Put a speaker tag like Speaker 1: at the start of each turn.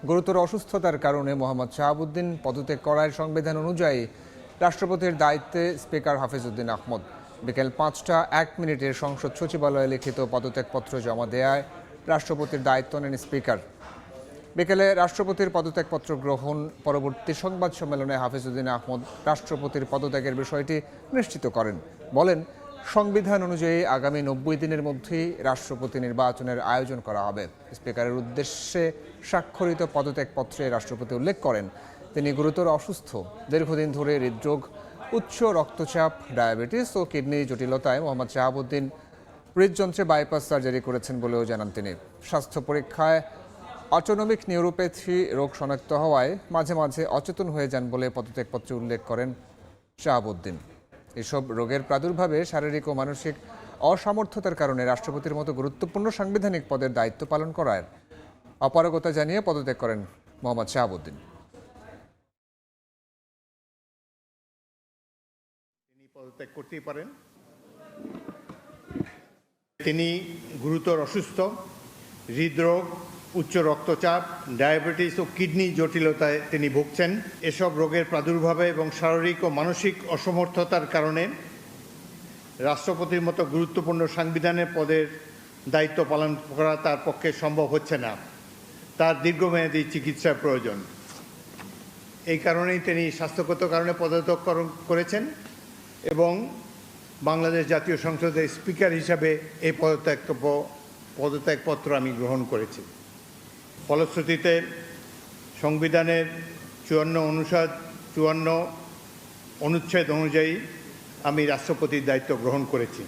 Speaker 1: গুরুতর অসুস্থতার কারণে মোহাম্মদ শাহাবুদ্দিন পদত্যাগ করার সংবিধান অনুযায়ী রাষ্ট্রপতির দায়িত্বে স্পিকার হাফিজউদ্দিন আহমদ বিকেল ৫টা ১ মিনিটের সংসদ সচিবালয়ে লিখিত পদত্যাগপত্র জমা দেওয়ায় রাষ্ট্রপতির দায়িত্ব নেন স্পিকার। বিকেলে রাষ্ট্রপতির পদত্যাগপত্র গ্রহণ পরবর্তী সংবাদ সম্মেলনে হাফিজউদ্দিন আহমদ রাষ্ট্রপতির পদত্যাগের বিষয়টি নিশ্চিত করেন। বলেন, সংবিধান অনুযায়ী আগামী ৯০ দিনের মধ্যেই রাষ্ট্রপতি নির্বাচনের আয়োজন করা হবে। স্পিকারের উদ্দেশ্যে স্বাক্ষরিত পদত্যাগপত্রে রাষ্ট্রপতি উল্লেখ করেন, তিনি গুরুতর অসুস্থ, দীর্ঘদিন ধরে হৃদরোগ, উচ্চ রক্তচাপ, ডায়াবেটিস ও কিডনি জটিলতায় মোহাম্মদ শাহাবুদ্দিন হৃদযন্ত্রে বাইপাস সার্জারি করেছেন বলেও জানান তিনি। স্বাস্থ্য পরীক্ষায় অটোনমিক নিউরোপ্যাথি রোগ শনাক্ত হওয়ায় মাঝে মাঝে অচেতন হয়ে যান বলে পদত্যাগপত্রে উল্লেখ করেন শাহাবুদ্দিন। এসব রোগের প্রাদুর্ভাবে শারীরিক ও মানসিক অসামর্থ্যতার কারণে রাষ্ট্রপতির মতো গুরুত্বপূর্ণ সাংবিধানিক পদের দায়িত্ব পালন করার অপারগতা জানিয়ে পদত্যাগ করেন মোহাম্মদ শাহাবুদ্দিন।
Speaker 2: তিনি পদত্যাগ করতেই পারেন। তিনি গুরুতর অসুস্থ, হৃদরোগ, উচ্চ রক্তচাপ, ডায়াবেটিস ও কিডনি জটিলতায় তিনি ভুগছেন। এসব রোগের প্রাদুর্ভাবে এবং শারীরিক ও মানসিক অসমর্থতার কারণে রাষ্ট্রপতির মতো গুরুত্বপূর্ণ সাংবিধানিক পদের দায়িত্ব পালন করা তার পক্ষে সম্ভব হচ্ছে না। তার দীর্ঘমেয়াদী চিকিৎসার প্রয়োজন। এই কারণেই তিনি স্বাস্থ্যগত কারণে পদত্যাগ করেছেন এবং বাংলাদেশ জাতীয় সংসদের স্পিকার হিসাবে এই পদত্যাগপত্র আমি গ্রহণ করেছি। ফলশ্রুতিতে সংবিধানের 54 অনুচ্ছেদ অনুযায়ী আমি রাষ্ট্রপতির দায়িত্ব গ্রহণ করেছি।